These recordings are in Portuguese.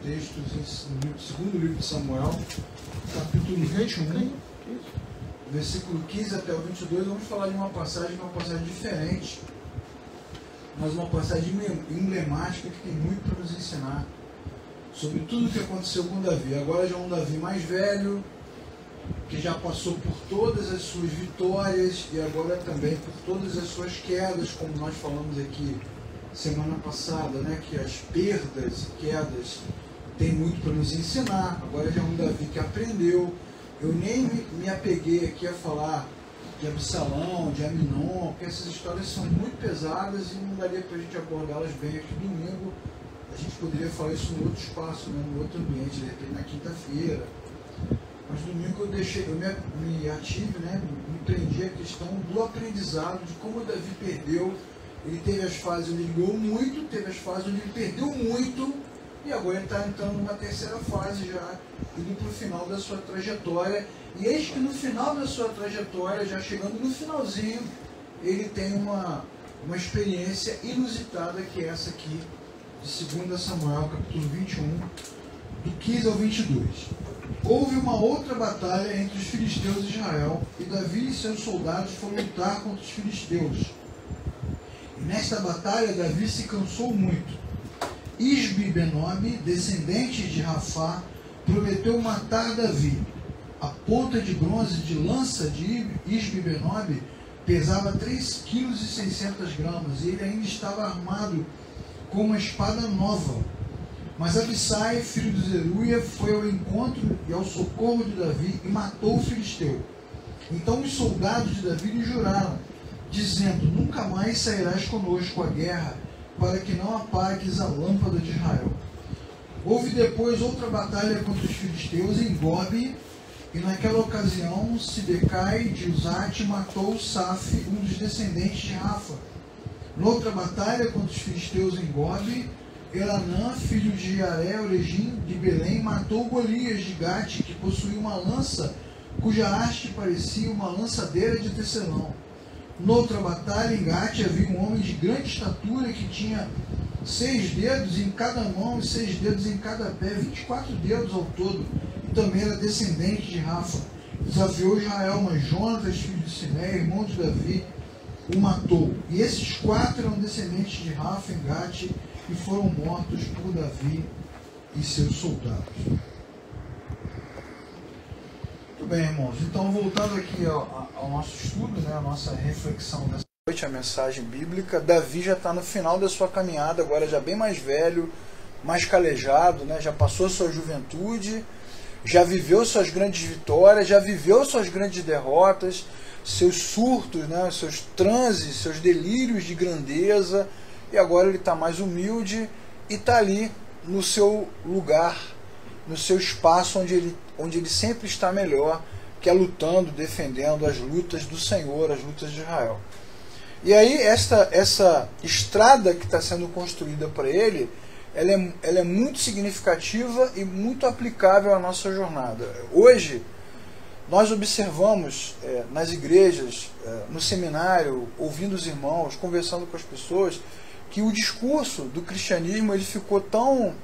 textos no segundo livro de Samuel, capítulo 21, versículo 15 até o 22. Vamos falar de uma passagem diferente, mas uma passagem emblemática que tem muito para nos ensinar sobre tudo o que aconteceu com Davi. Agora já é um Davi mais velho, que já passou por todas as suas vitórias e agora também por todas as suas quedas, como nós falamos aqui semana passada, né, que as perdas e quedas têm muito para nos ensinar. Agora já é um Davi que aprendeu. Eu nem me apeguei aqui a falar de Absalão, de Aminon, porque essas histórias são muito pesadas e não daria para a gente abordá-las bem aqui domingo. A gente poderia falar isso em outro espaço, né, no outro ambiente, de repente na quinta-feira. Mas domingo eu me ative, né, me prendi a questão do aprendizado, de como Davi perdeu. Ele teve as fases onde ele ganhou muito, teve as fases onde ele perdeu muito, e agora ele está entrando numa terceira fase já, indo para o final da sua trajetória. E eis que no final da sua trajetória, já chegando no finalzinho, ele tem uma experiência inusitada, que é essa aqui, de 2 Samuel, capítulo 21, do 15 ao 22. Houve uma outra batalha entre os filisteus e Israel, e Davi e seus soldados foram lutar contra os filisteus. E nesta batalha, Davi se cansou muito. Isbi-Benob, descendente de Rafá, prometeu matar Davi. A ponta de bronze de lança de Isbi-Benob pesava 3,6 kg, e ele ainda estava armado com uma espada nova. Mas Abissai, filho de Zeruia, foi ao encontro e ao socorro de Davi e matou o filisteu. Então os soldados de Davi lhe juraram, dizendo: nunca mais sairás conosco à guerra, para que não apagues a lâmpada de Israel. Houve depois outra batalha contra os filisteus em Gobe, e naquela ocasião Sibecai de Uzate matou Saf, um dos descendentes de Rafa. Noutra batalha contra os filisteus em Gobe, Elanã, filho de Jaré, Oregim de Belém, matou Golias de Gate, que possuía uma lança, cuja haste parecia uma lançadeira de tecelão. Noutra batalha em Gate havia um homem de grande estatura que tinha 6 dedos em cada mão e 6 dedos em cada pé, 24 dedos ao todo, e também era descendente de Rafa. Desafiou Israel, mas Jonatas, filho de Simé, irmão de Davi, o matou. E esses 4 eram descendentes de Rafa em Gate e foram mortos por Davi e seus soldados. Muito bem, irmãos. Então, voltando aqui ao nosso estudo, né, a nossa reflexão dessa noite, a mensagem bíblica, Davi já está no final da sua caminhada, agora já bem mais velho, mais calejado, né, já passou sua juventude, já viveu suas grandes vitórias, já viveu suas grandes derrotas, seus surtos, né, seus transes, seus delírios de grandeza, e agora ele está mais humilde e está ali no seu lugar, no seu espaço onde ele sempre está melhor, que é lutando, defendendo as lutas do Senhor, as lutas de Israel. E aí essa estrada que está sendo construída para ele, ela é muito significativa e muito aplicável à nossa jornada. Hoje, nós observamos nas igrejas, no seminário, ouvindo os irmãos, conversando com as pessoas, que o discurso do cristianismo ele ficou tão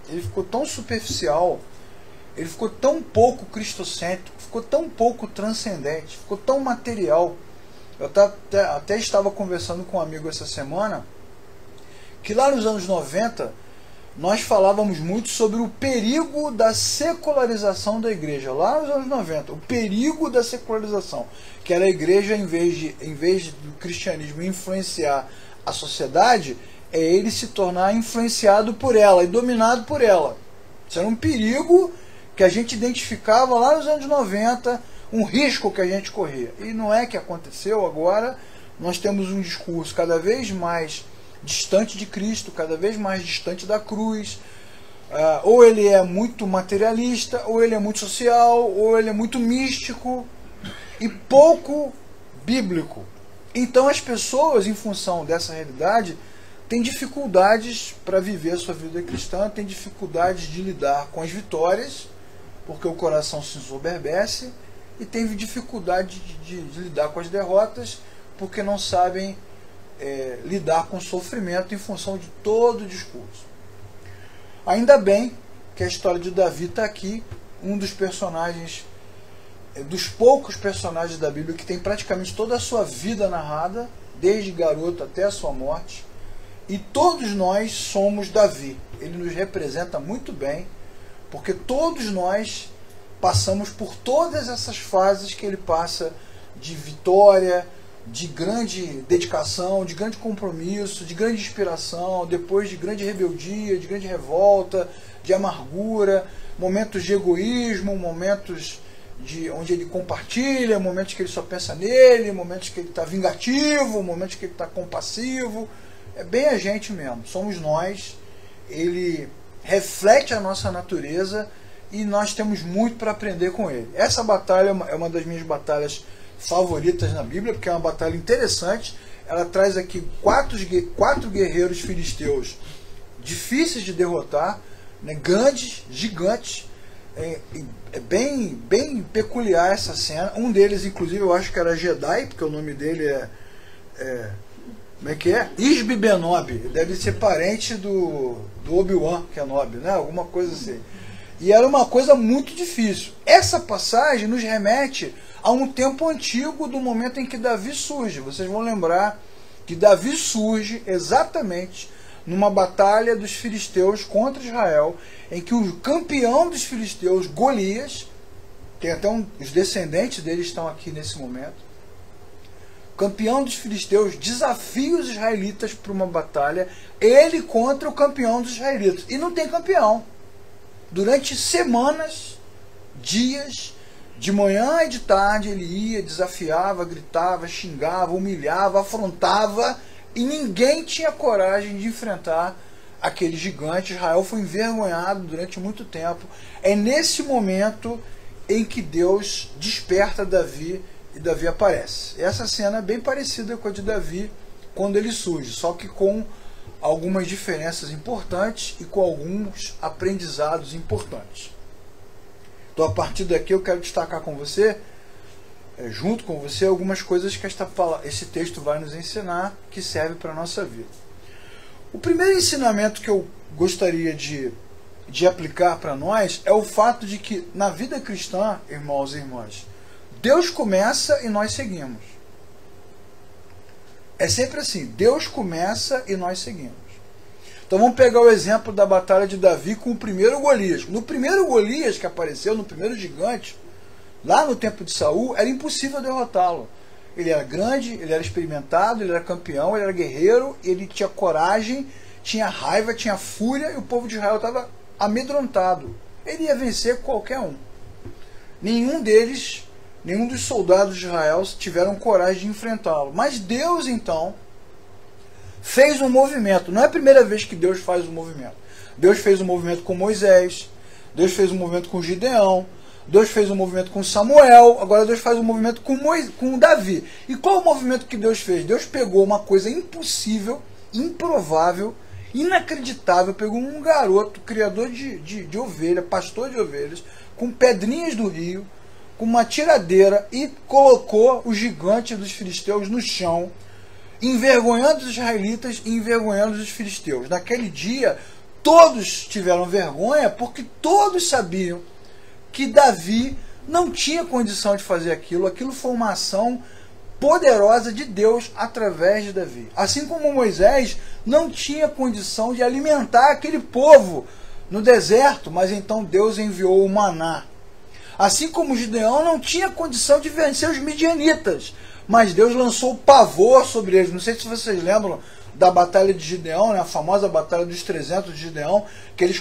superficial, ele ficou tão pouco cristocêntrico, ficou tão pouco transcendente, ficou tão material. Eu até estava conversando com um amigo essa semana, que lá nos anos 90, nós falávamos muito sobre o perigo da secularização da igreja. Lá nos anos 90, o perigo da secularização, que era a igreja, em vez do cristianismo influenciar a sociedade, é ele se tornar influenciado por ela e dominado por ela. Isso era um perigo que a gente identificava lá nos anos 90, um risco que a gente corria. E não é que aconteceu agora. Nós temos um discurso cada vez mais distante de Cristo, cada vez mais distante da cruz. Ou ele é muito materialista, ou ele é muito social, ou ele é muito místico e pouco bíblico. Então as pessoas, em função dessa realidade, têm dificuldades para viver a sua vida cristã, têm dificuldades de lidar com as vitórias, porque o coração se ensoberbece, e têm dificuldade de lidar com as derrotas, porque não sabem lidar com o sofrimento em função de todo o discurso. Ainda bem que a história de Davi está aqui, um dos personagens, dos poucos personagens da Bíblia que tem praticamente toda a sua vida narrada, desde garoto até a sua morte, e todos nós somos Davi. Ele nos representa muito bem, porque todos nós passamos por todas essas fases que ele passa, de vitória, de grande dedicação, de grande compromisso, de grande inspiração, depois de grande rebeldia, de grande revolta, de amargura, momentos de egoísmo, momentos onde ele compartilha, momentos que ele só pensa nele, momentos que ele está vingativo, momentos que ele está compassivo. É bem a gente mesmo, somos nós. Ele reflete a nossa natureza e nós temos muito para aprender com ele. Essa batalha é uma das minhas batalhas favoritas na Bíblia, porque é uma batalha interessante. Ela traz aqui quatro guerreiros filisteus difíceis de derrotar, né, grandes, gigantes. É bem peculiar essa cena. Um deles, inclusive, eu acho que era Jedi, porque o nome dele como é que é? Isbi Benob. Deve ser parente do Obi-Wan Kenobi, né? Alguma coisa assim. E era uma coisa muito difícil. Essa passagem nos remete a um tempo antigo, do momento em que Davi surge. Vocês vão lembrar que Davi surge exatamente numa batalha dos filisteus contra Israel, em que o campeão dos filisteus, Golias, tem até os descendentes dele estão aqui nesse momento, o campeão dos filisteus desafia os israelitas para uma batalha, ele contra o campeão dos israelitas, e não tem campeão. Durante semanas, dias, de manhã e de tarde, ele ia, desafiava, gritava, xingava, humilhava, afrontava, e ninguém tinha coragem de enfrentar aquele gigante. Israel foi envergonhado durante muito tempo. É nesse momento em que Deus desperta Davi e Davi aparece. Essa cena é bem parecida com a de Davi quando ele surge, só que com algumas diferenças importantes e com alguns aprendizados importantes. Então, a partir daqui, eu quero destacar com você, junto com você, algumas coisas que esse texto vai nos ensinar, que serve para a nossa vida. O primeiro ensinamento que eu gostaria de aplicar para nós é o fato de que, na vida cristã, irmãos e irmãs, Deus começa e nós seguimos. É sempre assim, Deus começa e nós seguimos. Então vamos pegar o exemplo da batalha de Davi com o primeiro Golias. No primeiro Golias que apareceu, no primeiro gigante, lá no tempo de Saul, era impossível derrotá-lo. Ele era grande, ele era experimentado, ele era campeão, ele era guerreiro, ele tinha coragem, tinha raiva, tinha fúria, e o povo de Israel estava amedrontado. Ele ia vencer qualquer um. Nenhum dos soldados de Israel tiveram coragem de enfrentá-lo. Mas Deus, então, fez um movimento. Não é a primeira vez que Deus faz um movimento. Deus fez um movimento com Moisés, Deus fez um movimento com Gideão, Deus fez um movimento com Samuel, agora Deus faz um movimento com Davi. E qual o movimento que Deus fez? Deus pegou uma coisa impossível, improvável, inacreditável, pegou um garoto, criador de ovelha, pastor de ovelhas, com pedrinhas do rio, com uma tiradeira, e colocou o gigante dos filisteus no chão, envergonhando os israelitas e envergonhando os filisteus. Naquele dia, todos tiveram vergonha, porque todos sabiam que Davi não tinha condição de fazer aquilo. Aquilo foi uma ação poderosa de Deus através de Davi. Assim como Moisés não tinha condição de alimentar aquele povo no deserto, mas então Deus enviou o maná. Assim como Gideão não tinha condição de vencer os midianitas, mas Deus lançou pavor sobre eles. Não sei se vocês lembram da batalha de Gideão, né? A famosa batalha dos 300 de Gideão, que eles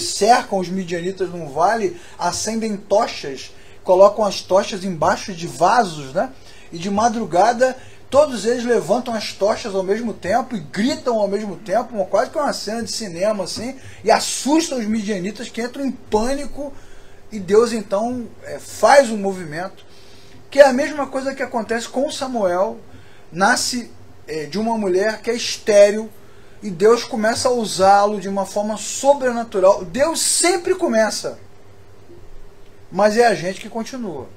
cercam os midianitas num vale, acendem tochas, colocam as tochas embaixo de vasos, né? E de madrugada todos eles levantam as tochas ao mesmo tempo e gritam ao mesmo tempo, quase que uma cena de cinema assim, e assustam os midianitas, que entram em pânico. E Deus então faz um movimento, que é a mesma coisa que acontece com Samuel. Nasce de uma mulher que é estéril, e Deus começa a usá-lo de uma forma sobrenatural. Deus sempre começa, mas é a gente que continua.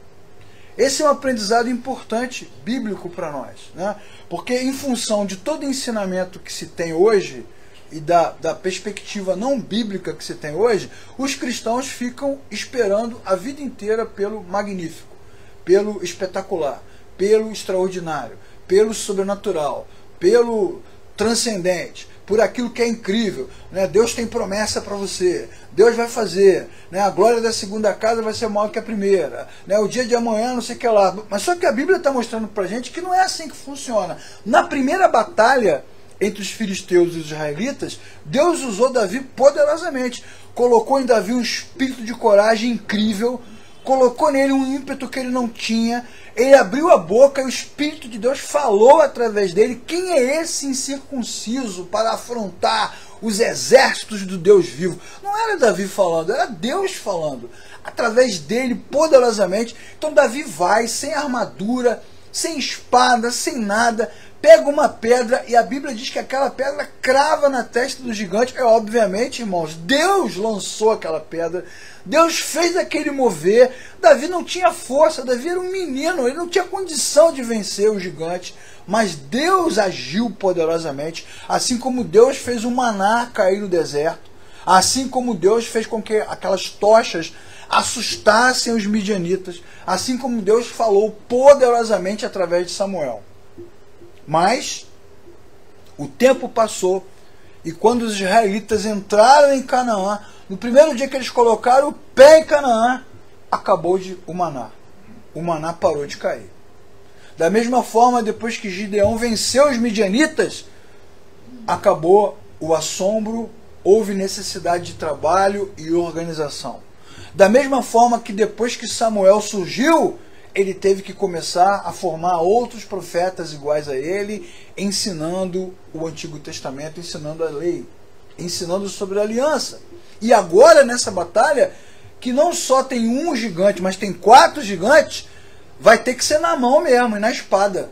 Esse é um aprendizado importante, bíblico para nós, né? Porque em função de todo ensinamento que se tem hoje, e da perspectiva não bíblica que se tem hoje, os cristãos ficam esperando a vida inteira pelo magnífico, pelo espetacular, pelo extraordinário, pelo sobrenatural, pelo transcendente, por aquilo que é incrível, né? Deus tem promessa para você, Deus vai fazer, né? A glória da segunda casa vai ser maior que a primeira, né? O dia de amanhã não sei o que lá. Mas só que a Bíblia está mostrando para a gente que não é assim que funciona. Na primeira batalha entre os filisteus e os israelitas, Deus usou Davi poderosamente, colocou em Davi um espírito de coragem incrível, colocou nele um ímpeto que ele não tinha, ele abriu a boca e o Espírito de Deus falou através dele. Quem é esse incircunciso para afrontar os exércitos do Deus vivo? Não era Davi falando, era Deus falando, através dele, poderosamente. Então Davi vai, sem armadura, sem espada, sem nada, pega uma pedra e a Bíblia diz que aquela pedra crava na testa do gigante. É obviamente, irmãos, Deus lançou aquela pedra, Deus fez aquele mover. Davi não tinha força, Davi era um menino, ele não tinha condição de vencer o gigante, mas Deus agiu poderosamente, assim como Deus fez o maná cair no deserto, assim como Deus fez com que aquelas tochas assustassem os midianitas, assim como Deus falou poderosamente através de Samuel. Mas o tempo passou e quando os israelitas entraram em Canaã, no primeiro dia que eles colocaram o pé em Canaã, acabou o maná. O maná parou de cair. Da mesma forma, depois que Gideão venceu os midianitas, acabou o assombro, houve necessidade de trabalho e organização. Da mesma forma que depois que Samuel surgiu, ele teve que começar a formar outros profetas iguais a ele, ensinando o Antigo Testamento, ensinando a lei, ensinando sobre a aliança. E agora, nessa batalha, que não só tem um gigante, mas tem 4 gigantes, vai ter que ser na mão mesmo, e na espada.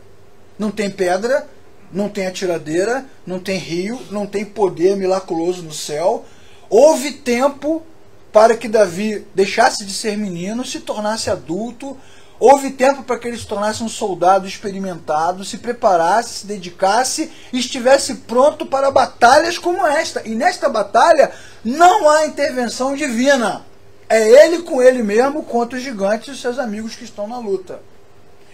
Não tem pedra, não tem atiradeira, não tem rio, não tem poder miraculoso no céu. Houve tempo para que Davi deixasse de ser menino, se tornasse adulto. Houve tempo para que ele se tornasse um soldado experimentado, se preparasse, se dedicasse e estivesse pronto para batalhas como esta. E nesta batalha não há intervenção divina. É ele com ele mesmo contra os gigantes e os seus amigos que estão na luta.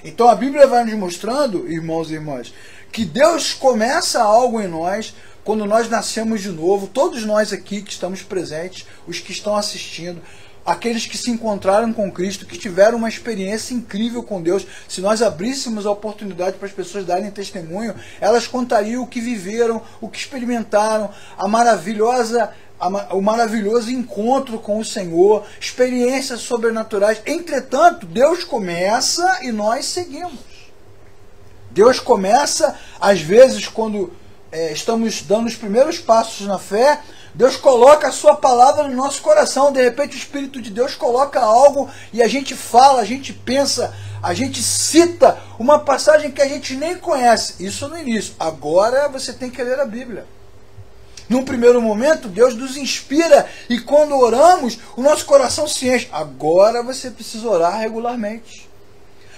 Então a Bíblia vai nos mostrando, irmãos e irmãs, que Deus começa algo em nós quando nós nascemos de novo. Todos nós aqui que estamos presentes, os que estão assistindo, aqueles que se encontraram com Cristo, que tiveram uma experiência incrível com Deus, se nós abríssemos a oportunidade para as pessoas darem testemunho, elas contariam o que viveram, o que experimentaram, o maravilhoso encontro com o Senhor, experiências sobrenaturais. Entretanto, Deus começa e nós seguimos. Deus começa, às vezes, quando estamos dando os primeiros passos na fé, Deus coloca a sua palavra no nosso coração. De repente o Espírito de Deus coloca algo e a gente fala, a gente pensa, a gente cita uma passagem que a gente nem conhece. Isso no início. Agora você tem que ler a Bíblia. Num primeiro momento, Deus nos inspira e quando oramos, o nosso coração se enche. Agora você precisa orar regularmente.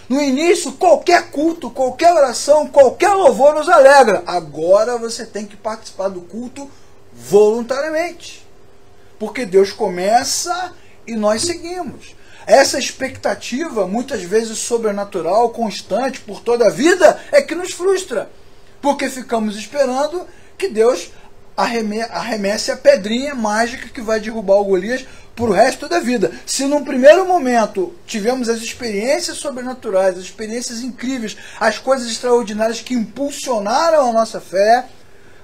No início, qualquer culto, qualquer oração, qualquer louvor nos alegra. Agora você tem que participar do culto voluntariamente. Porque Deus começa e nós seguimos. Essa expectativa, muitas vezes sobrenatural, constante por toda a vida, é que nos frustra. Porque ficamos esperando que Deus arremesse a pedrinha mágica que vai derrubar o Golias para o resto da vida. Se num primeiro momento tivemos as experiências sobrenaturais, as experiências incríveis, as coisas extraordinárias que impulsionaram a nossa fé,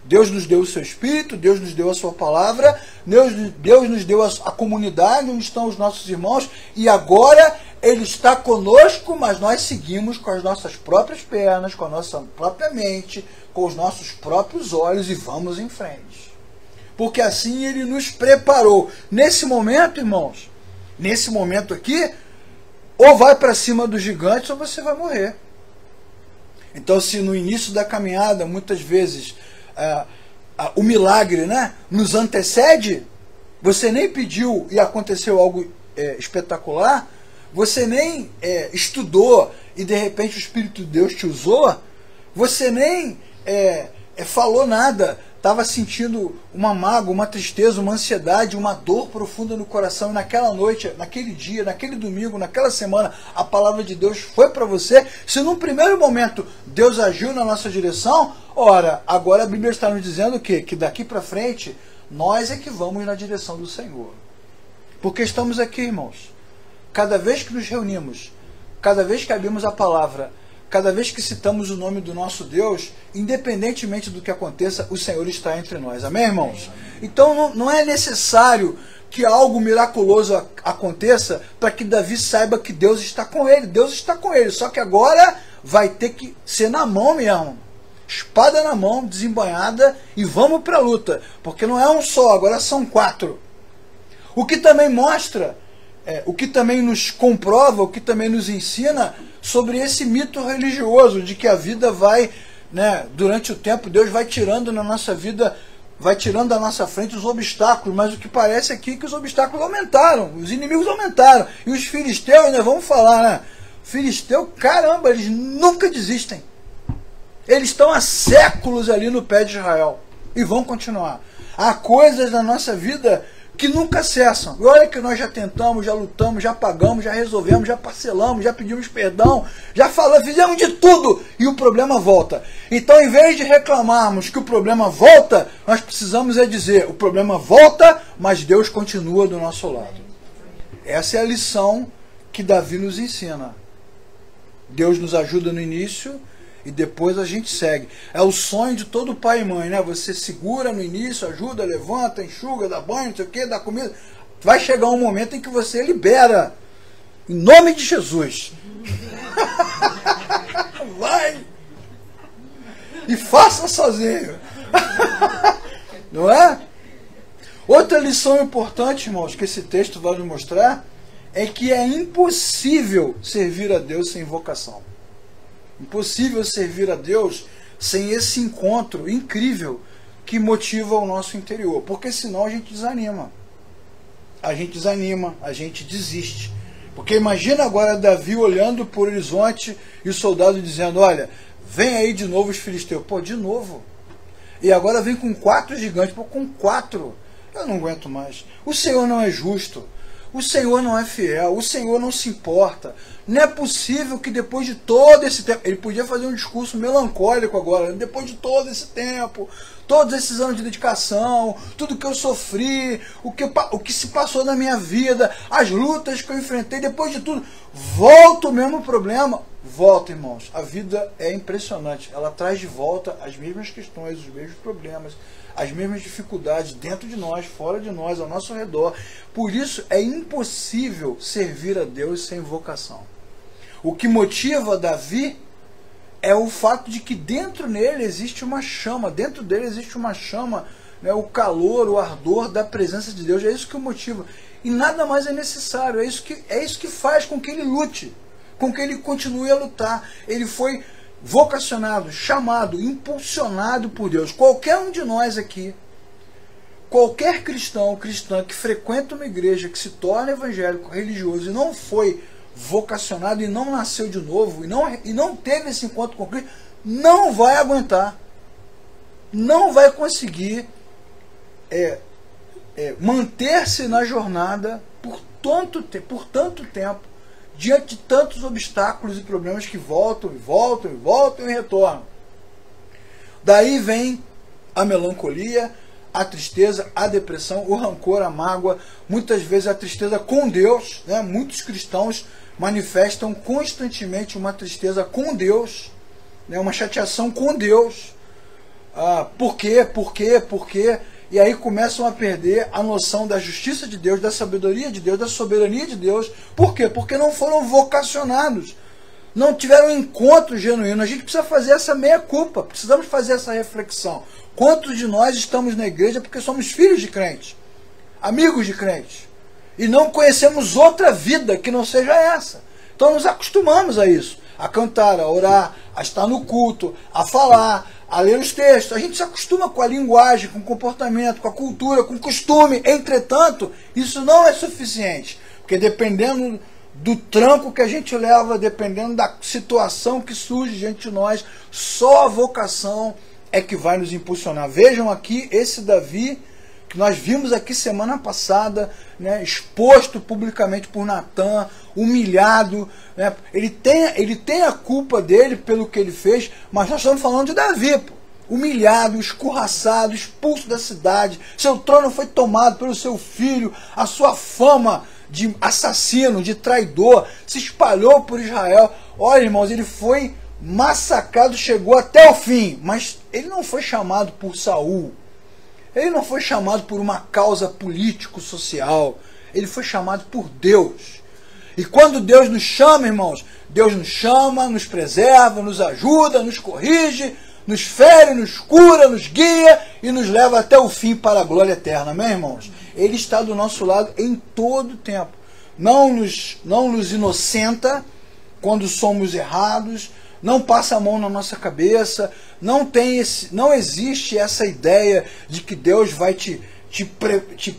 Deus nos deu o seu Espírito, Deus nos deu a sua palavra, Deus nos deu a comunidade onde estão os nossos irmãos, e agora Ele está conosco, mas nós seguimos com as nossas próprias pernas, com a nossa própria mente, com os nossos próprios olhos e vamos em frente. Porque assim Ele nos preparou. Nesse momento, irmãos, nesse momento aqui, ou vai para cima dos gigantes ou você vai morrer. Então, se no início da caminhada, muitas vezes, o milagre, né, nos antecede, você nem pediu e aconteceu algo espetacular, você nem estudou e de repente o Espírito de Deus te usou, você nem falou nada estava sentindo uma mágoa, uma tristeza, uma ansiedade, uma dor profunda no coração, e naquela noite, naquele dia, naquele domingo, naquela semana, a palavra de Deus foi para você, se num primeiro momento Deus agiu na nossa direção, ora, agora a Bíblia está nos dizendo o quê? Que daqui para frente, nós é que vamos na direção do Senhor. Porque estamos aqui, irmãos. Cada vez que nos reunimos, cada vez que abrimos a palavra, cada vez que citamos o nome do nosso Deus, independentemente do que aconteça, o Senhor está entre nós. Amém, irmãos? Então não é necessário que algo miraculoso aconteça para que Davi saiba que Deus está com ele. Deus está com ele, só que agora vai ter que ser na mão mesmo. Espada na mão, desembanhada, e vamos para a luta. Porque não é um só, agora são 4. O que também mostra, o que também nos comprova, o que também nos ensina sobre esse mito religioso de que a vida vai, durante o tempo, Deus vai tirando na nossa vida, vai tirando da nossa frente os obstáculos, mas o que parece aqui é que os obstáculos aumentaram, os inimigos aumentaram, e os filisteus, vamos falar, filisteu, caramba, eles nunca desistem, eles estão há séculos ali no pé de Israel, e vão continuar. Há coisas na nossa vida que nunca cessam. E olha que nós já tentamos, já lutamos, já pagamos, já resolvemos, já parcelamos, já pedimos perdão, já falamos, fizemos de tudo e o problema volta. Então, em vez de reclamarmos que o problema volta, nós precisamos dizer, o problema volta, mas Deus continua do nosso lado. Essa é a lição que Davi nos ensina. Deus nos ajuda no início e depois a gente segue. É o sonho de todo pai e mãe, Você segura no início, ajuda, levanta, enxuga, dá banho, não sei o que, dá comida. Vai chegar um momento em que você libera. Em nome de Jesus. Vai! E faça sozinho. Não é? Outra lição importante, irmãos, que esse texto vai nos mostrar, é que é impossível servir a Deus sem vocação. Impossível servir a Deus sem esse encontro incrível que motiva o nosso interior. Porque senão a gente desanima. A gente desiste. Porque imagina agora Davi olhando para o horizonte e o soldado dizendo, olha, vem aí de novo os filisteus. Pô, de novo? E agora vem com 4 gigantes. Pô, com 4? Eu não aguento mais. O Senhor não é justo. O Senhor não é fiel, o Senhor não se importa. Não é possível que depois de todo esse tempo, ele podia fazer um discurso melancólico agora, depois de todo esse tempo, todos esses anos de dedicação, tudo que eu sofri, o que se passou na minha vida, as lutas que eu enfrentei, depois de tudo, volta o mesmo problema. Volta, irmãos, a vida é impressionante, ela traz de volta as mesmas questões, os mesmos problemas, as mesmas dificuldades dentro de nós, fora de nós, ao nosso redor. Por isso é impossível servir a Deus sem vocação. O que motiva Davi é o fato de que dentro dele existe uma chama, o calor, o ardor da presença de Deus, é isso que o motiva. E nada mais é necessário, é isso que faz com que ele lute, com que ele continue a lutar. Ele foi vocacionado, chamado, impulsionado por Deus. Qualquer um de nós aqui, qualquer cristão ou cristã que frequenta uma igreja, que se torna evangélico, religioso e não foi vocacionado e não nasceu de novo e não teve esse encontro com Cristo, não vai aguentar, não vai conseguir manter-se na jornada por tanto tempo, diante de tantos obstáculos e problemas que voltam e retornam. Daí vem a melancolia, a tristeza, a depressão, o rancor, a mágoa, muitas vezes a tristeza com Deus. Muitos cristãos manifestam constantemente uma tristeza com Deus, uma chateação com Deus. Por quê? E aí começam a perder a noção da justiça de Deus, da sabedoria de Deus, da soberania de Deus. Por quê? Porque não foram vocacionados. Não tiveram um encontro genuíno. A gente precisa fazer essa meia-culpa. Precisamos fazer essa reflexão. Quantos de nós estamos na igreja porque somos filhos de crentes, amigos de crentes, e não conhecemos outra vida que não seja essa? Então nos acostumamos a isso. A cantar, a orar, a estar no culto, a falar, a ler os textos. A gente se acostuma com a linguagem, com o comportamento, com a cultura, com o costume. Entretanto, isso não é suficiente. Porque dependendo do tranco que a gente leva, dependendo da situação que surge diante de nós, só a vocação é que vai nos impulsionar. Vejam aqui esse Davi, que nós vimos aqui semana passada, né, exposto publicamente por Natan, humilhado, né, ele tem a culpa dele pelo que ele fez, mas nós estamos falando de Davi, pô. Humilhado, escorraçado, expulso da cidade, seu trono foi tomado pelo seu filho, a sua fama de assassino, de traidor, se espalhou por Israel. Olha, irmãos, ele foi massacrado, chegou até o fim, mas ele não foi chamado por Saul, ele não foi chamado por uma causa político-social, ele foi chamado por Deus. E quando Deus nos chama, irmãos, Deus nos chama, nos preserva, nos ajuda, nos corrige, nos fere, nos cura, nos guia e nos leva até o fim para a glória eterna. Amém, irmãos? Ele está do nosso lado em todo o tempo. Não nos inocenta quando somos errados, não passa a mão na nossa cabeça, não existe essa ideia de que Deus vai te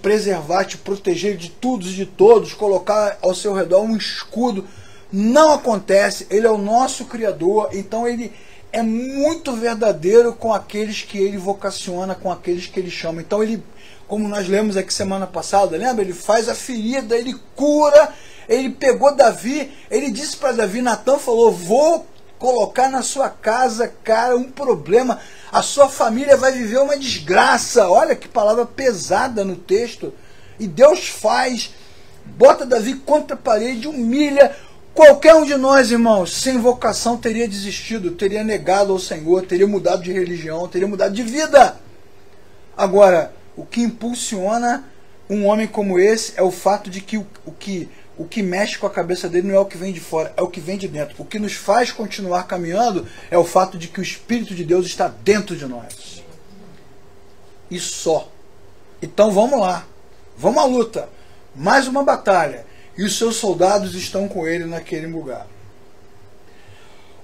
preservar, te proteger de tudo e de todos, colocar ao seu redor um escudo. Não acontece. Ele é o nosso Criador, então ele é muito verdadeiro com aqueles que ele vocaciona, com aqueles que ele chama. Então ele, como nós lemos aqui semana passada, lembra? Ele faz a ferida, ele cura, ele pegou Davi, ele disse para Davi, Natan falou, vou colocar na sua casa, cara, um problema, a sua família vai viver uma desgraça. Olha que palavra pesada no texto. E Deus faz, bota Davi contra a parede, humilha. Qualquer um de nós, irmãos, sem vocação teria desistido, teria negado ao Senhor, teria mudado de religião, teria mudado de vida. Agora, o que impulsiona um homem como esse é o fato de que o que mexe com a cabeça dele não é o que vem de fora, é o que vem de dentro. O que nos faz continuar caminhando é o fato de que o Espírito de Deus está dentro de nós. E só. Então vamos lá, vamos à luta. Mais uma batalha. E os seus soldados estão com ele naquele lugar.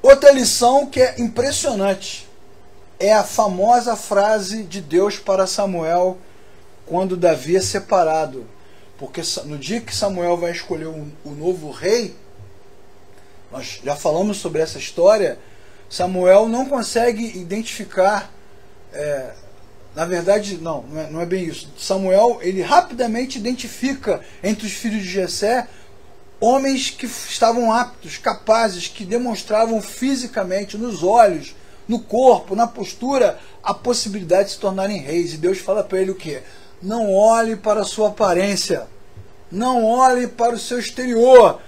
Outra lição que é impressionante é a famosa frase de Deus para Samuel quando Davi é separado. Porque no dia que Samuel vai escolher o novo rei, nós já falamos sobre essa história, Samuel não consegue identificar, na verdade não é bem isso. Samuel, ele rapidamente identifica entre os filhos de Jessé homens que estavam aptos, capazes, que demonstravam fisicamente, nos olhos, no corpo, na postura, a possibilidade de se tornarem reis. E Deus fala para ele o quê? Não olhe para a sua aparência, não olhe para o seu exterior,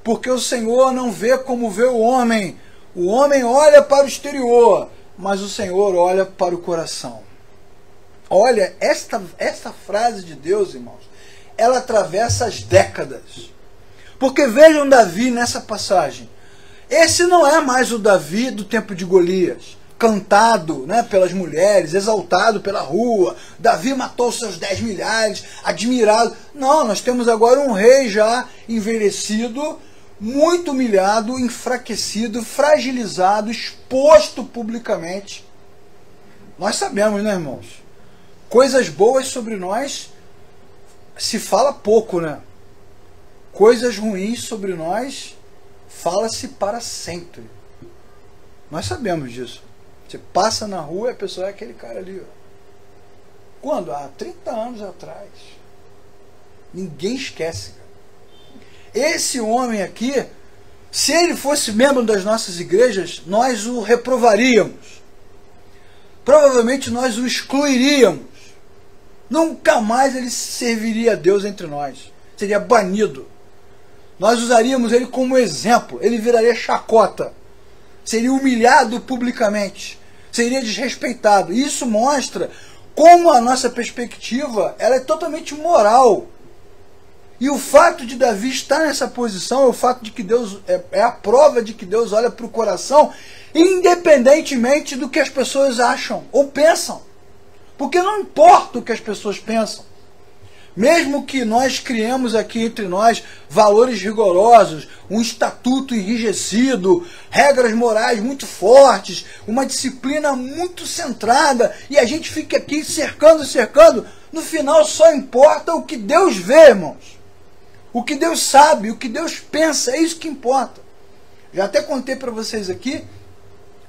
porque o Senhor não vê como vê o homem olha para o exterior, mas o Senhor olha para o coração. Olha, esta frase de Deus, irmãos, ela atravessa as décadas. Porque vejam Davi nessa passagem. Esse não é mais o Davi do tempo de Golias, cantado, né, pelas mulheres, exaltado pela rua. Davi matou seus 10 milhares, admirado. Não, nós temos agora um rei já envelhecido, muito humilhado, enfraquecido, fragilizado, exposto publicamente. Nós sabemos, né, irmãos? Coisas boas sobre nós se fala pouco, né? Coisas ruins sobre nós fala-se para sempre. Nós sabemos disso. Você passa na rua e a pessoa é aquele cara ali. Ó. Quando? Há 30 anos atrás. Ninguém esquece. Esse homem aqui, se ele fosse membro das nossas igrejas, nós o reprovaríamos. Provavelmente nós o excluiríamos. Nunca mais ele serviria a Deus entre nós. Seria banido. Nós usaríamos ele como exemplo. Ele viraria chacota. Seria humilhado publicamente. Seria desrespeitado. E isso mostra como a nossa perspectiva ela é totalmente moral. E o fato de Davi estar nessa posição é o fato de que Deus é a prova de que Deus olha para o coração, independentemente do que as pessoas acham ou pensam. Porque não importa o que as pessoas pensam. Mesmo que nós criemos aqui entre nós valores rigorosos, um estatuto enrijecido, regras morais muito fortes, uma disciplina muito centrada, e a gente fica aqui cercando, no final só importa o que Deus vê, irmãos. O que Deus sabe, o que Deus pensa, é isso que importa. Já até contei para vocês aqui,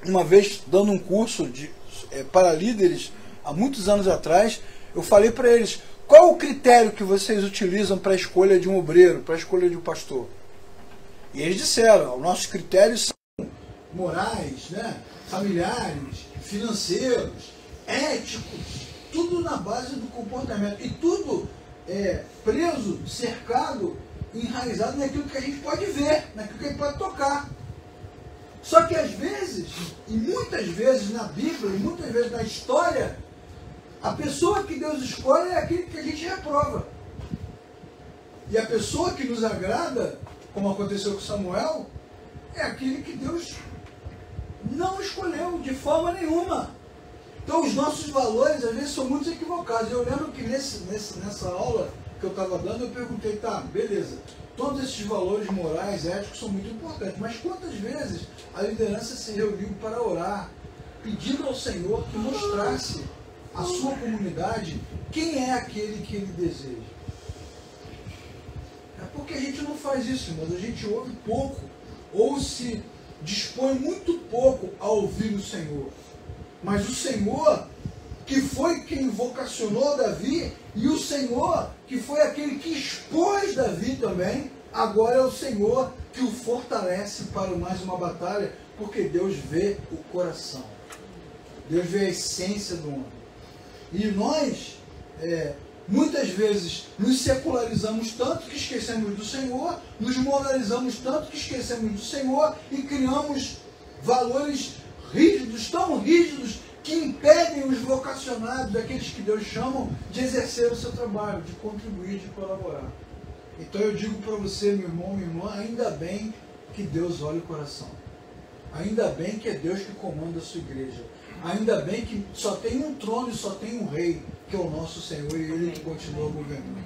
uma vez dando um curso para líderes, há muitos anos atrás, eu falei para eles, qual o critério que vocês utilizam para a escolha de um obreiro, para a escolha de um pastor? E eles disseram, nossos critérios são morais, né, familiares, financeiros, éticos, tudo na base do comportamento. E tudo preso, cercado, enraizado naquilo que a gente pode ver, naquilo que a gente pode tocar. Só que às vezes, e muitas vezes na Bíblia, e muitas vezes na história, a pessoa que Deus escolhe é aquele que a gente reprova. E a pessoa que nos agrada, como aconteceu com Samuel, é aquele que Deus não escolheu de forma nenhuma. Então os nossos valores às vezes são muito equivocados. Eu lembro que nessa aula que eu estava dando, eu perguntei, tá, beleza, todos esses valores morais, éticos são muito importantes, mas quantas vezes a liderança se reuniu para orar, pedindo ao Senhor que mostrasse à sua comunidade quem é aquele que ele deseja? É porque a gente não faz isso, irmãos, a gente ouve pouco, ou se dispõe muito pouco a ouvir o Senhor. Mas o Senhor, que foi quem vocacionou Davi, e o Senhor, que foi aquele que expôs Davi também, agora é o Senhor que o fortalece para mais uma batalha, porque Deus vê o coração. Deus vê a essência do homem. E nós, muitas vezes, nos secularizamos tanto que esquecemos do Senhor, nos moralizamos tanto que esquecemos do Senhor e criamos valores rígidos, tão rígidos, que impedem os vocacionados, aqueles que Deus chama, de exercer o seu trabalho, de contribuir, de colaborar. Então eu digo para você, meu irmão, minha irmã, ainda bem que Deus olha o coração. Ainda bem que é Deus que comanda a sua igreja. Ainda bem que só tem um trono e só tem um rei, que é o nosso Senhor, e Ele que continua governando.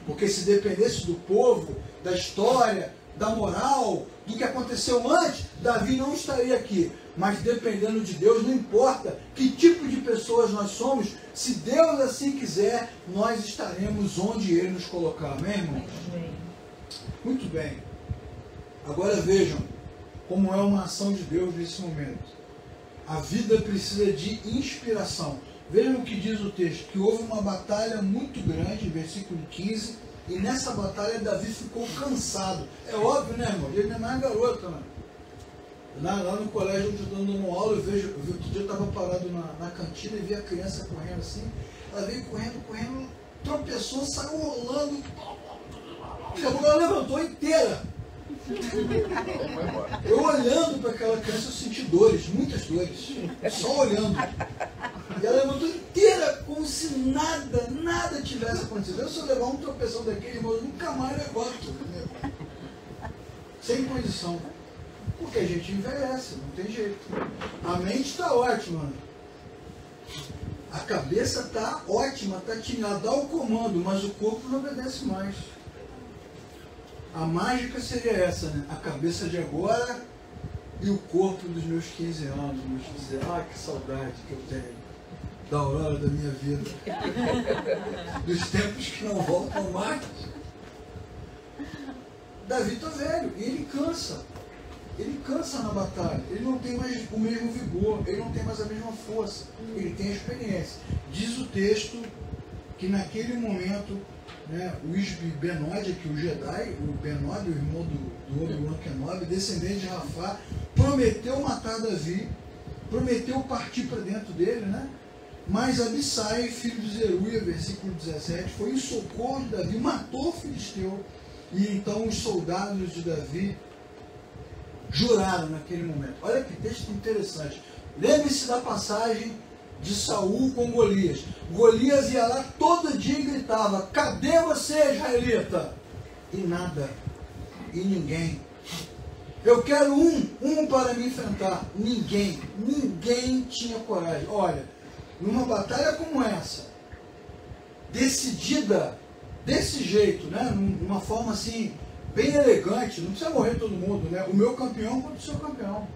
Porque se dependesse do povo, da história, da moral, do que aconteceu antes, Davi não estaria aqui. Mas dependendo de Deus, não importa que tipo de pessoas nós somos, se Deus assim quiser, nós estaremos onde Ele nos colocar. Amém, irmãos? Muito bem. Agora vejam como é uma ação de Deus nesse momento. A vida precisa de inspiração. Vejam o que diz o texto, que houve uma batalha muito grande, versículo 15, e nessa batalha Davi ficou cansado. É óbvio, né, irmão? Ele não é mais garoto, né? Lá no colégio onde eu estou dando aula, outro dia eu estava parado na cantina e vi a criança correndo assim. Ela veio correndo, tropeçou, saiu rolando. Ela levantou inteira. Eu olhando para aquela criança, eu senti dores, muitas dores. Só olhando. E ela levantou inteira, como se nada tivesse acontecido. Se eu levar um tropeção daquele, irmão, eu nunca mais levanto. Sem condição. Porque a gente envelhece, não tem jeito. A mente está ótima. A cabeça está ótima, está atinada, dá o comando, mas o corpo não obedece mais. A mágica seria essa, né? A cabeça de agora e o corpo dos meus 15 anos. Que saudade que eu tenho da aurora da minha vida. Dos tempos que não voltam mais. Davi está velho e ele cansa. Ele cansa na batalha, ele não tem mais o mesmo vigor, ele não tem mais a mesma força, ele tem a experiência. Diz o texto que naquele momento, né, o Isbi-Benob, que o Jedi, o Benob, o irmão do Obi-Wan Kenobi, descendente de Rafá, prometeu matar Davi, prometeu partir para dentro dele, né? Mas Abissai, filho de Zeruia, versículo 17, foi em socorro de Davi, matou o filisteu, e então os soldados de Davi juraram naquele momento. Olha que texto interessante. Lembre-se da passagem de Saul com Golias. Golias ia lá todo dia e gritava: cadê você, israelita? E nada. E ninguém. Eu quero um para me enfrentar. Ninguém tinha coragem. Olha, numa batalha como essa, decidida desse jeito, né? Numa forma assim, bem elegante, não precisa morrer todo mundo, né? O meu campeão contra o seu campeão.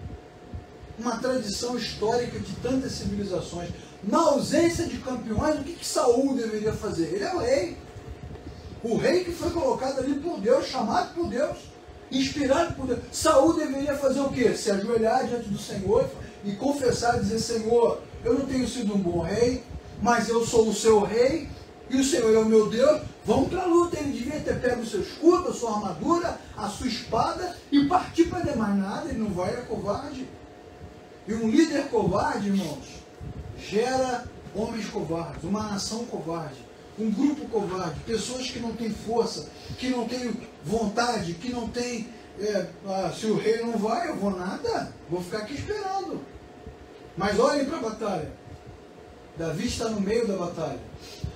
Uma tradição histórica de tantas civilizações. Na ausência de campeões, o que Saul deveria fazer? Ele é o rei. O rei que foi colocado ali por Deus, chamado por Deus, inspirado por Deus. Saul deveria fazer o quê? Se ajoelhar diante do Senhor e confessar, dizer, Senhor, eu não tenho sido um bom rei, mas eu sou o seu rei, e o Senhor é o meu Deus, vamos para a luta. Ele devia ter pego o seu escudo, a sua armadura, a sua espada, e partir para demais nada, ele não vai, é covarde. E um líder covarde, irmãos, gera homens covardes, uma nação covarde, um grupo covarde, pessoas que não têm força, que não têm vontade, que não têm, se o rei não vai, eu vou nada, vou ficar aqui esperando. Mas olhem para a batalha. Davi está no meio da batalha.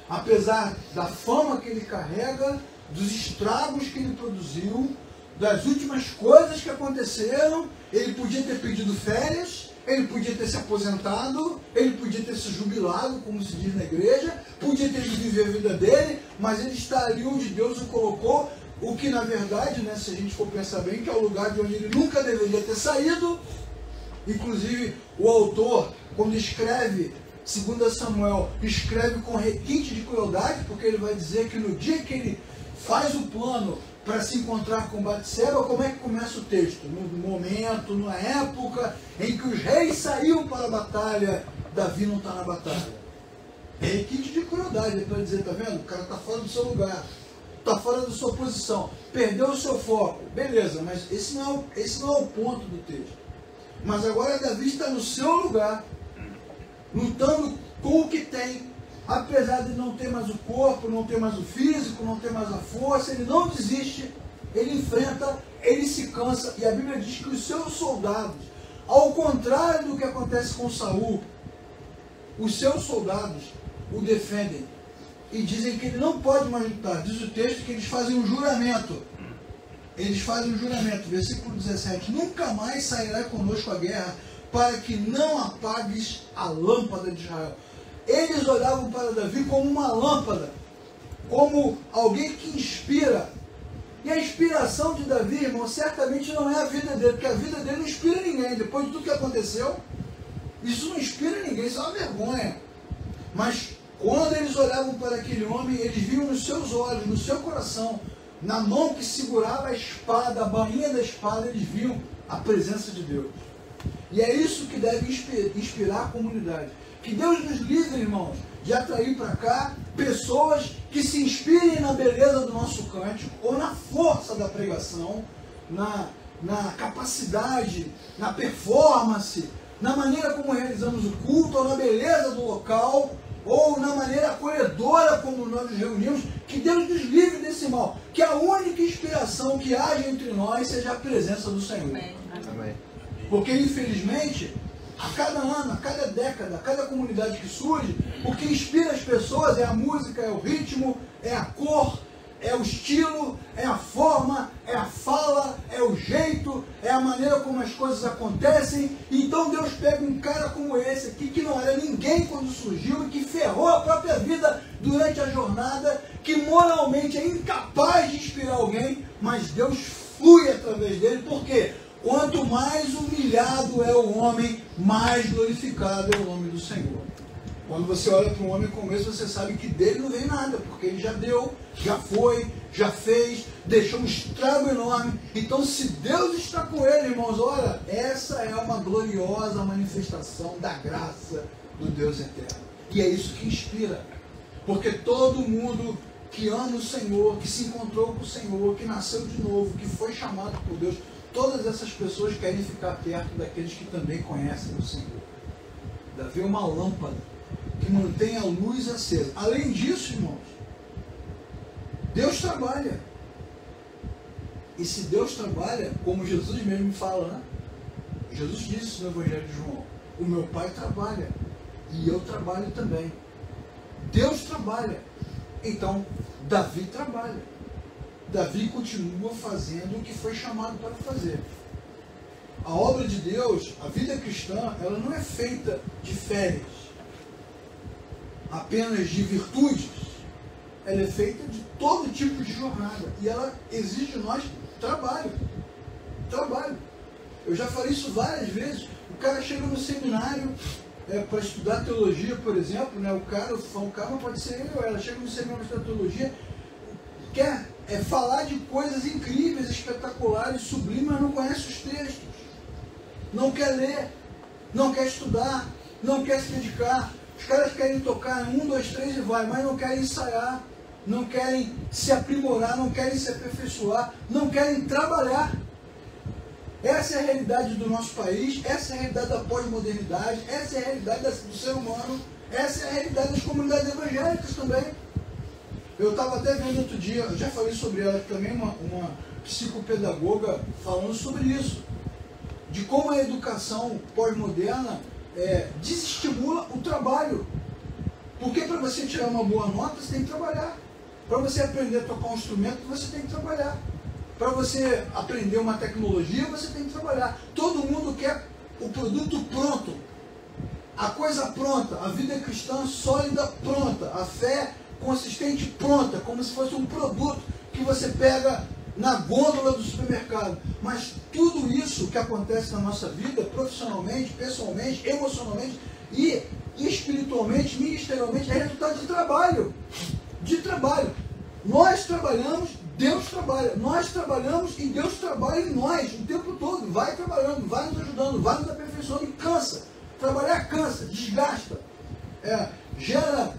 Apesar da fama que ele carrega, dos estragos que ele produziu, das últimas coisas que aconteceram, ele podia ter pedido férias, ele podia ter se aposentado, ele podia ter se jubilado, como se diz na igreja, podia ter vivido a vida dele, mas ele está ali onde Deus o colocou, o que na verdade, né, se a gente for pensar bem, que é o lugar de onde ele nunca deveria ter saído. Inclusive o autor, quando escreve 2 Samuel, escreve com requinte de crueldade, porque ele vai dizer que no dia que ele faz o plano para se encontrar com Batseba, como é que começa o texto? No momento, na época em que os reis saíam para a batalha, Davi não está na batalha. É requinte de crueldade, ele vai dizer, está vendo? O cara está fora do seu lugar, está fora da sua posição, perdeu o seu foco. Beleza, mas esse não é o ponto do texto. Mas agora Davi está no seu lugar, lutando com o que tem, apesar de não ter mais o corpo, não ter mais o físico, não ter mais a força, ele não desiste, ele enfrenta, ele se cansa, e a Bíblia diz que os seus soldados, ao contrário do que acontece com Saul, os seus soldados o defendem, e dizem que ele não pode mais lutar. Diz o texto que eles fazem um juramento, versículo 17, nunca mais sairá conosco a guerra, para que não apagues a lâmpada de Israel. Eles olhavam para Davi como uma lâmpada, como alguém que inspira. E a inspiração de Davi, irmão, certamente não é a vida dele, porque a vida dele não inspira ninguém. Depois de tudo que aconteceu, isso não inspira ninguém, isso é uma vergonha. Mas quando eles olhavam para aquele homem, eles viam nos seus olhos, no seu coração, na mão que segurava a espada, a bainha da espada, eles viam a presença de Deus. E é isso que deve inspirar a comunidade. Que Deus nos livre, irmãos, de atrair para cá pessoas que se inspirem na beleza do nosso cântico, ou na força da pregação, na capacidade, na performance, na maneira como realizamos o culto, ou na beleza do local, ou na maneira acolhedora como nós nos reunimos. Que Deus nos livre desse mal. Que a única inspiração que haja entre nós seja a presença do Senhor. Amém. Porque, infelizmente, a cada ano, a cada década, a cada comunidade que surge, o que inspira as pessoas é a música, é o ritmo, é a cor, é o estilo, é a forma, é a fala, é o jeito, é a maneira como as coisas acontecem. Então Deus pega um cara como esse aqui, que não era ninguém quando surgiu, e que ferrou a própria vida durante a jornada, que moralmente é incapaz de inspirar alguém, mas Deus flui através dele. Por quê? Quanto mais humilhado é o homem, mais glorificado é o nome do Senhor. Quando você olha para um homem como esse, você sabe que dele não vem nada, porque ele já deu, já foi, já fez, deixou um estrago enorme. Então, se Deus está com ele, irmãos, olha, essa é uma gloriosa manifestação da graça do Deus eterno. E é isso que inspira. Porque todo mundo que ama o Senhor, que se encontrou com o Senhor, que nasceu de novo, que foi chamado por Deus, todas essas pessoas querem ficar perto daqueles que também conhecem o Senhor. Davi é uma lâmpada que mantém a luz acesa. Além disso, irmãos, Deus trabalha. E se Deus trabalha, como Jesus mesmo fala, né? Jesus disse no Evangelho de João, o meu Pai trabalha e eu trabalho também. Deus trabalha. Então, Davi trabalha. Davi continua fazendo o que foi chamado para fazer. A obra de Deus, a vida cristã, ela não é feita de férias, apenas de virtudes. Ela é feita de todo tipo de jornada. E ela exige de nós trabalho. Trabalho. Eu já falei isso várias vezes. O cara chega no seminário para estudar teologia, por exemplo, né? O cara pode ser ele ou ela, chega no seminário para estudar teologia, quer falar de coisas incríveis, espetaculares, sublimes, mas não conhece os textos. Não quer ler. não quer estudar, não quer se dedicar. Os caras querem tocar em 1, 2, 3 e vai, mas não querem ensaiar, não querem se aprimorar, não querem se aperfeiçoar, não querem trabalhar. Essa é a realidade do nosso país, essa é a realidade da pós-modernidade, essa é a realidade do ser humano, essa é a realidade das comunidades evangélicas também. Eu estava até vendo outro dia, eu já falei sobre ela também, uma psicopedagoga falando sobre isso, de como a educação pós-moderna desestimula o trabalho. Porque para você tirar uma boa nota, você tem que trabalhar. Para você aprender a tocar um instrumento, você tem que trabalhar. Para você aprender uma tecnologia, você tem que trabalhar. Todo mundo quer o produto pronto, a coisa pronta, a vida cristã sólida pronta, a fé consistente pronta, como se fosse um produto que você pega na gôndola do supermercado. Mas tudo isso que acontece na nossa vida, profissionalmente, pessoalmente, emocionalmente e espiritualmente, ministerialmente, é resultado de trabalho. De trabalho. Nós trabalhamos, Deus trabalha. Nós trabalhamos e Deus trabalha em nós o tempo todo. Vai trabalhando, vai nos ajudando, vai nos aperfeiçoando e cansa. Trabalhar cansa, desgasta, gera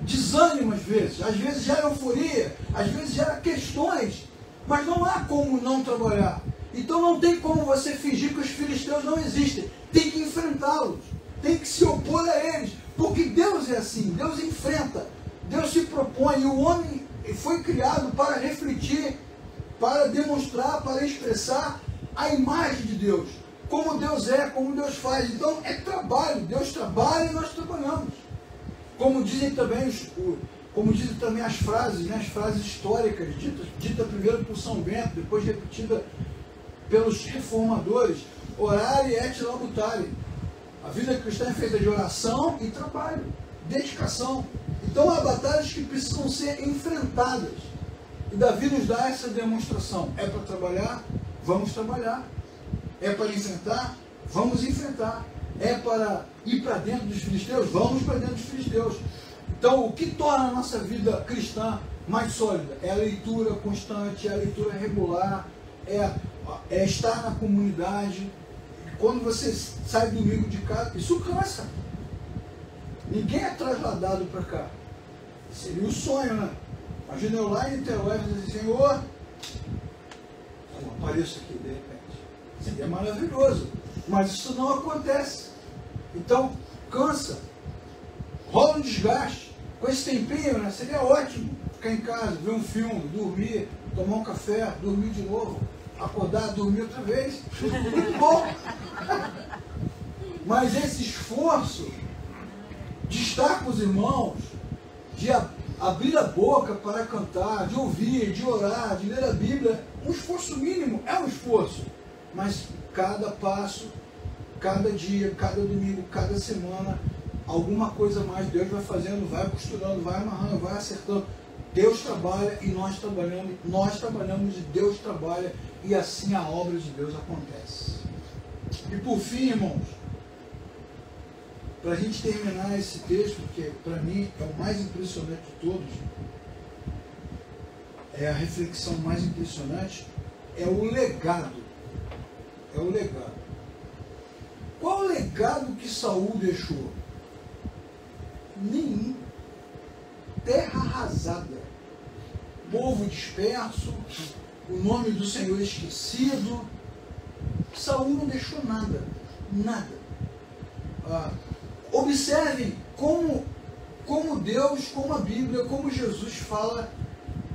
desânimo às vezes gera euforia, às vezes gera questões, mas não há como não trabalhar. Então não tem como você fingir que os filisteus não existem. Tem que enfrentá-los, tem que se opor a eles, porque Deus é assim, Deus enfrenta, Deus se propõe, e o homem foi criado para refletir, para demonstrar, para expressar a imagem de Deus, como Deus é, como Deus faz. Então é trabalho, Deus trabalha e nós trabalhamos. Como dizem também as frases, né, as frases históricas, dita primeiro por São Bento, depois repetida pelos reformadores: orare et labutare. A vida cristã é feita de oração e trabalho, dedicação. Então há batalhas que precisam ser enfrentadas. E Davi nos dá essa demonstração. É para trabalhar? Vamos trabalhar. É para enfrentar? Vamos enfrentar. É para ir para dentro dos filisteus? Vamos para dentro dos filisteus. Então, o que torna a nossa vida cristã mais sólida? É a leitura constante, é a leitura regular, é estar na comunidade. Quando você sai domingo de casa, isso cansa. Ninguém é trasladado para cá. Seria o sonho, né? Imagina eu lá em Niterói e dizer: Senhor, eu apareço aqui de repente. Seria maravilhoso. Mas isso não acontece. Então, cansa. Rola um desgaste. Com esse tempinho, né, seria ótimo ficar em casa, ver um filme, dormir, tomar um café, dormir de novo, acordar, dormir outra vez. Muito bom. Mas esse esforço de estar com os irmãos, de abrir a boca para cantar, de ouvir, de orar, de ler a Bíblia, um esforço mínimo, é um esforço. Mas cada passo, cada dia, cada domingo, cada semana, alguma coisa mais Deus vai fazendo, vai costurando, vai amarrando, vai acertando. Deus trabalha e nós trabalhamos e Deus trabalha, e assim a obra de Deus acontece. E por fim, irmãos, para a gente terminar esse texto, que para mim é o mais impressionante de todos, é a reflexão mais impressionante, é o legado. É o legado. Qual o legado que Saul deixou? Nenhum. Terra arrasada, povo disperso, o nome do Senhor esquecido. Saul não deixou nada. Observem como Deus, como a Bíblia, como Jesus fala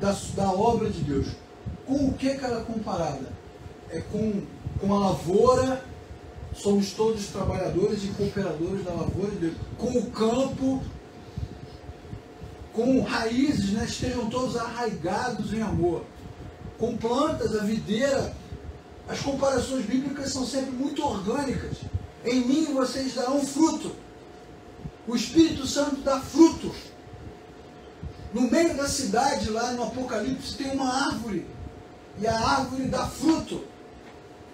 da obra de Deus. Com o que ela é comparada? É com a lavoura. Somos todos trabalhadores e cooperadores da lavoura de Deus. Com o campo, com raízes, né, estejam todos arraigados em amor. Com plantas, a videira. As comparações bíblicas são sempre muito orgânicas. Em mim vocês darão fruto. O Espírito Santo dá fruto. No meio da cidade, lá no Apocalipse, tem uma árvore. E a árvore dá fruto.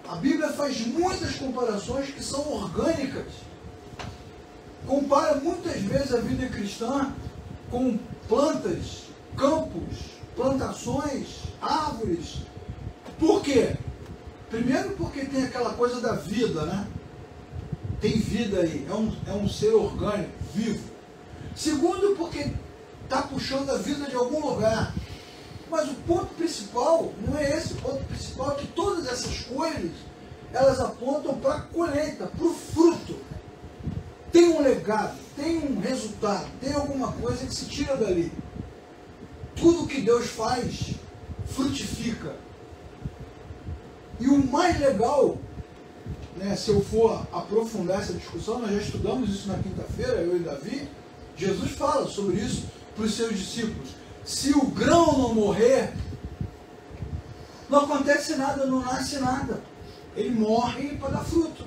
A Bíblia faz muitas comparações que são orgânicas. Compara muitas vezes a vida cristã com plantas, campos, plantações, árvores. Por quê? Primeiro porque tem aquela coisa da vida, né? tem vida aí, é um ser orgânico, vivo. Segundo, porque está puxando a vida de algum lugar. Mas o ponto principal não é esse. O ponto principal é que todas essas coisas, elas apontam para a colheita, para o fruto. Tem um legado, tem um resultado, tem alguma coisa que se tira dali. Tudo que Deus faz, frutifica. E o mais legal, né, se eu for aprofundar essa discussão, nós já estudamos isso na quinta-feira, eu e Davi, Jesus fala sobre isso para os seus discípulos. Se o grão não morrer, não acontece nada, não nasce nada. Ele morre para dar fruto.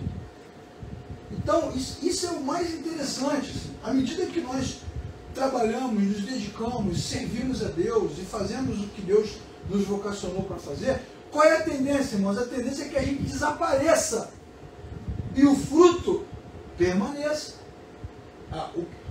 Então, isso é o mais interessante. À medida que nós trabalhamos, nos dedicamos, servimos a Deus e fazemos o que Deus nos vocacionou para fazer, qual é a tendência, irmãos? A tendência é que a gente desapareça e o fruto permaneça.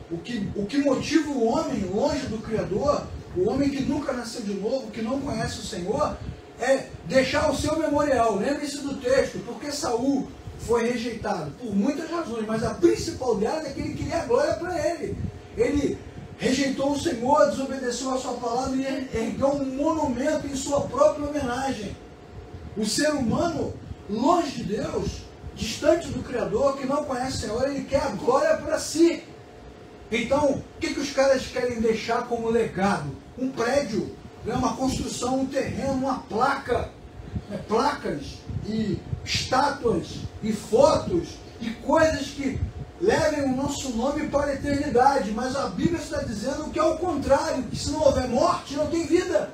O que motiva o homem longe do Criador, o homem que nunca nasceu de novo, que não conhece o Senhor, é deixar o seu memorial. Lembre-se do texto, porque Saul foi rejeitado por muitas razões, mas a principal delas é que ele queria a glória para ele. Ele rejeitou o Senhor, desobedeceu a sua palavra e ergueu um monumento em sua própria homenagem. O ser humano, longe de Deus, distante do Criador, que não conhece o Senhor, ele quer a glória para si. Então, o que os caras querem deixar como legado? Um prédio, uma construção, um terreno, uma placa, placas e estátuas e fotos e coisas que levem o nosso nome para a eternidade. Mas a Bíblia está dizendo que é o contrário, que se não houver morte, não tem vida.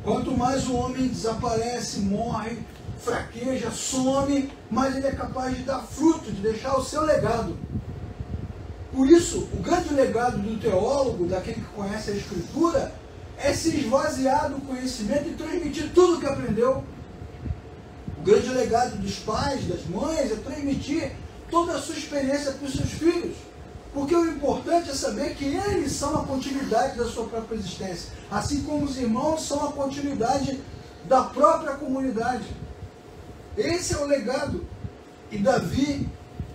Quanto mais o homem desaparece, morre, fraqueja, some, mais ele é capaz de dar fruto, de deixar o seu legado. Por isso, o grande legado do teólogo, daquele que conhece a Escritura, é se esvaziar do conhecimento e transmitir tudo o que aprendeu. O grande legado dos pais, das mães, é transmitir toda a sua experiência para os seus filhos. Porque o importante é saber que eles são a continuidade da sua própria existência. Assim como os irmãos são a continuidade da própria comunidade. Esse é o legado. E Davi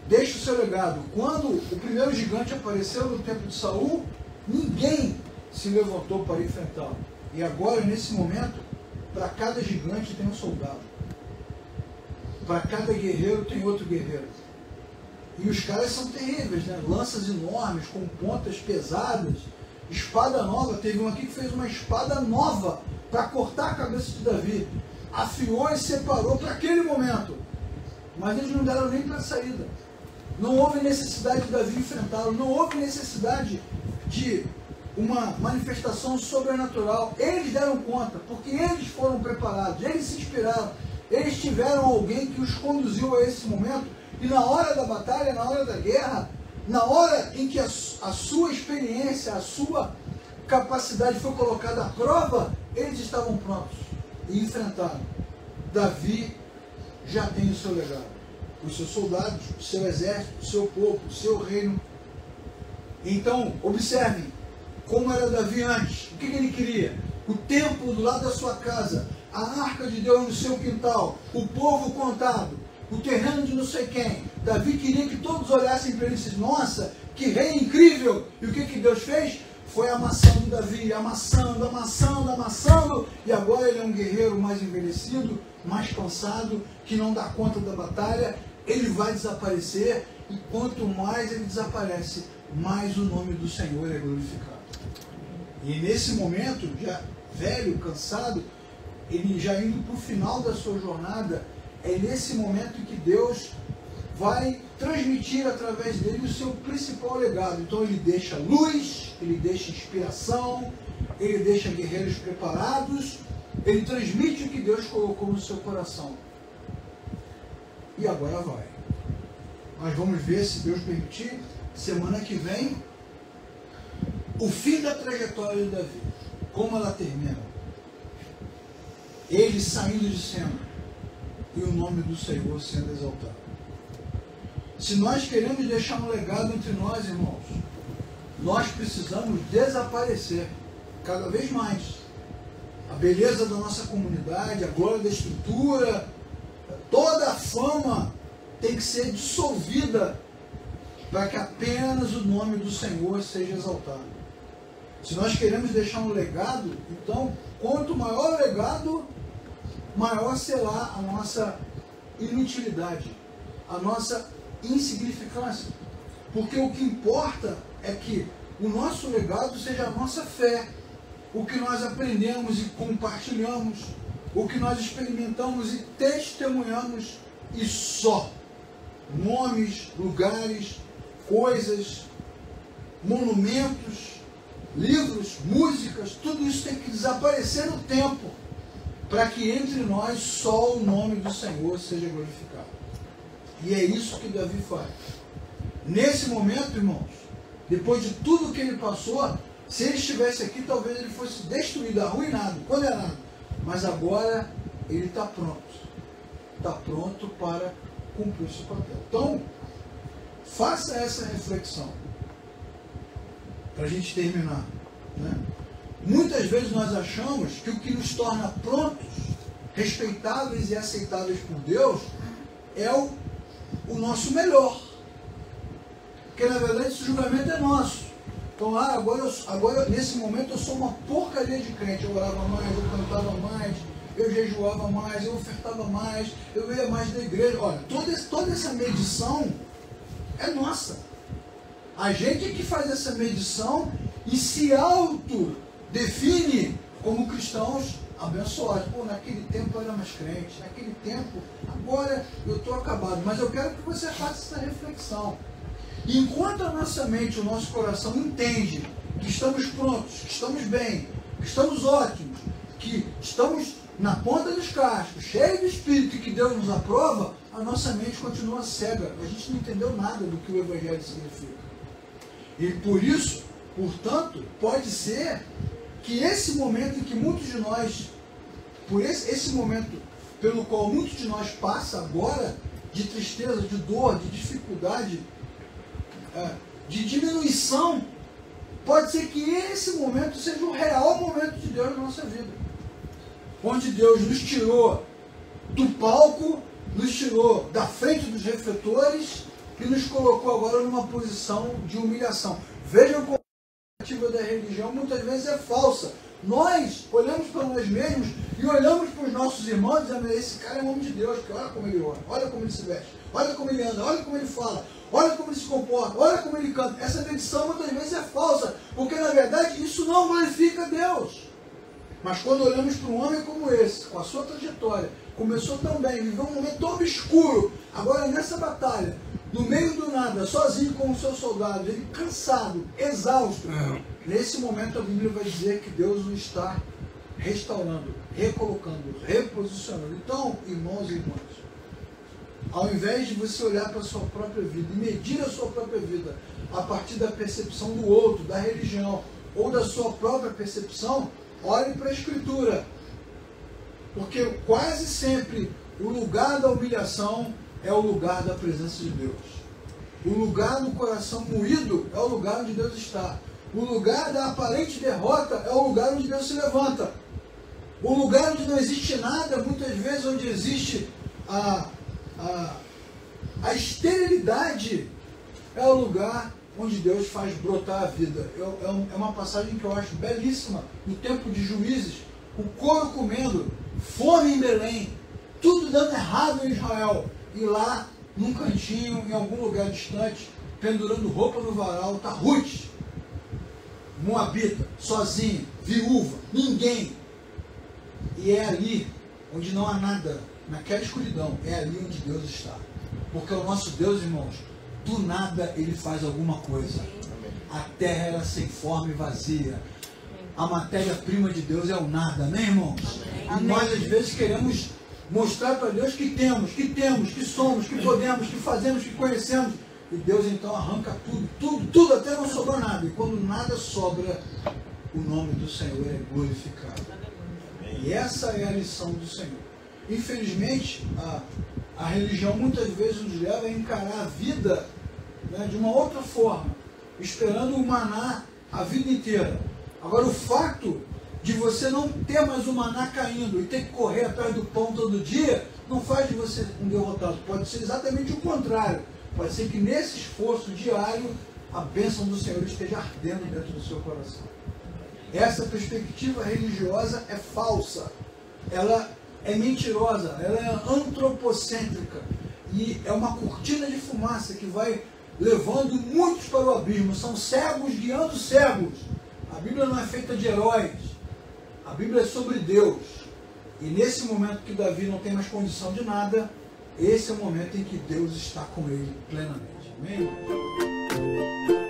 deixa o seu legado. Quando o primeiro gigante apareceu no tempo de Saul, ninguém se levantou para enfrentá-lo. E agora, nesse momento, para cada gigante tem um soldado. Para cada guerreiro tem outro guerreiro. E os caras são terríveis, né? Lanças enormes, com pontas pesadas, espada nova. Teve um aqui que fez uma espada nova para cortar a cabeça de Davi. Afiou e separou para aquele momento. Mas eles não deram nem para a saída. Não houve necessidade de Davi enfrentá-lo. Não houve necessidade de uma manifestação sobrenatural. Eles deram conta, porque eles foram preparados, eles se inspiraram. Eles tiveram alguém que os conduziu a esse momento. E na hora da batalha, na hora da guerra, na hora em que a sua experiência, a sua capacidade foi colocada à prova, eles estavam prontos e enfrentaram. Davi já tem o seu legado. Os seus soldados, o seu exército, o seu povo, o seu reino. Então, observem como era Davi antes. O que ele queria? O templo do lado da sua casa, a arca de Deus no seu quintal, o povo contado, o terreno de não sei quem. Davi queria que todos olhassem para ele e dissessem: nossa, que rei incrível! E o que Deus fez? Foi amassando Davi, amassando, amassando, amassando. E agora ele é um guerreiro mais envelhecido, mais cansado, que não dá conta da batalha. Ele vai desaparecer. E quanto mais ele desaparece, mais o nome do Senhor é glorificado. E nesse momento, já velho, cansado, ele já indo para o final da sua jornada, é nesse momento que Deus vai transmitir através dele o seu principal legado. Então ele deixa luz, ele deixa inspiração, ele deixa guerreiros preparados, ele transmite o que Deus colocou no seu coração. E agora vai. Nós vamos ver, se Deus permitir, semana que vem, o fim da trajetória de Davi. Como ela termina. Ele saindo de cena e o nome do Senhor sendo exaltado. Se nós queremos deixar um legado entre nós, irmãos, nós precisamos desaparecer cada vez mais. A beleza da nossa comunidade, a glória da estrutura, toda a fama tem que ser dissolvida para que apenas o nome do Senhor seja exaltado. Se nós queremos deixar um legado, então, quanto maior o legado, maior será a nossa inutilidade, a nossa insignificância. Porque o que importa é que o nosso legado seja a nossa fé, o que nós aprendemos e compartilhamos, o que nós experimentamos e testemunhamos, e só. Nomes, lugares, coisas, monumentos, livros, músicas, tudo isso tem que desaparecer no tempo, para que entre nós só o nome do Senhor seja glorificado. E é isso que Davi faz. Nesse momento, irmãos, depois de tudo que ele passou, se ele estivesse aqui, talvez ele fosse destruído, arruinado, condenado. Mas agora ele está pronto. Está pronto para cumprir o seu papel. Então, faça essa reflexão. Para a gente terminar. Né? Muitas vezes nós achamos que o que nos torna prontos, respeitáveis e aceitáveis por Deus, é o nosso melhor. Porque na verdade esse julgamento é nosso. Então, agora nesse momento eu sou uma porcaria de crente. Eu orava mais, eu cantava mais, eu jejuava mais, eu ofertava mais, eu ia mais da igreja. Olha, toda essa medição é nossa. A gente é que faz essa medição e se autodefine como cristãos abençoados. Pô, naquele tempo eu era mais crente, naquele tempo, agora eu estou acabado. Mas eu quero que você faça essa reflexão. E enquanto a nossa mente, o nosso coração entende que estamos prontos, que estamos bem, que estamos ótimos, que estamos na ponta dos cascos, cheios do Espírito e que Deus nos aprova, a nossa mente continua cega. A gente não entendeu nada do que o Evangelho significa. E por isso, portanto, pode ser que esse momento em que muitos de nós, por esse momento pelo qual muitos de nós passam agora, de tristeza, de dor, de dificuldade, de diminuição, pode ser que esse momento seja o real momento de Deus na nossa vida. Onde Deus nos tirou do palco, nos tirou da frente dos refletores e nos colocou agora numa posição de humilhação. Vejam como a narrativa da religião muitas vezes é falsa. Nós olhamos para nós mesmos e olhamos para os nossos irmãos e dizemos: esse cara é um homem de Deus, porque olha como ele ora, olha como ele se veste, olha como ele anda, olha como ele fala, olha como ele se comporta, olha como ele canta. Essa medição muitas vezes é falsa, porque na verdade isso não glorifica Deus. Mas quando olhamos para um homem como esse, com a sua trajetória, começou tão bem, viveu um momento tão obscuro, agora nessa batalha, no meio do nada, sozinho com os seus soldados, ele cansado, exausto, nesse momento a Bíblia vai dizer que Deus o está restaurando, recolocando, reposicionando. Então, irmãos e irmãs, ao invés de você olhar para a sua própria vida e medir a sua própria vida a partir da percepção do outro, da religião, ou da sua própria percepção, olhe para a Escritura. Porque quase sempre o lugar da humilhação é o lugar da presença de Deus. O lugar do coração moído é o lugar onde Deus está. O lugar da aparente derrota é o lugar onde Deus se levanta. O lugar onde não existe nada, muitas vezes onde existe a esterilidade, é o lugar onde Deus faz brotar a vida. É uma passagem que eu acho belíssima. No tempo de Juízes, o couro comendo, fome em Belém, tudo dando errado em Israel. E lá, num cantinho, em algum lugar distante, pendurando roupa no varal, está Ruth, moabita, sozinha, viúva, ninguém. E é ali onde não há nada, naquela escuridão, é ali onde Deus está. Porque o nosso Deus, irmãos, do nada ele faz alguma coisa. A terra era sem forma e vazia. A matéria-prima de Deus é o nada, né, irmãos? E nós às vezes queremos mostrar para Deus que temos, que somos, que podemos, que fazemos, que conhecemos. E Deus então arranca tudo, até não sobrou nada. E quando nada sobra, o nome do Senhor é glorificado. E essa é a lição do Senhor. Infelizmente, a religião muitas vezes nos leva a encarar a vida, né, de uma outra forma, esperando o maná a vida inteira. Agora, o fato de você não ter mais o maná caindo e ter que correr atrás do pão todo dia, não faz de você um derrotado. Pode ser exatamente o contrário. Pode ser que nesse esforço diário a bênção do Senhor esteja ardendo dentro do seu coração. Essa perspectiva religiosa é falsa. Ela é mentirosa. Ela é antropocêntrica. E é uma cortina de fumaça que vai levando muitos para o abismo. São cegos guiando cegos. A Bíblia não é feita de heróis. A Bíblia é sobre Deus. E nesse momento que Davi não tem mais condição de nada, esse é o momento em que Deus está com ele plenamente. Amém?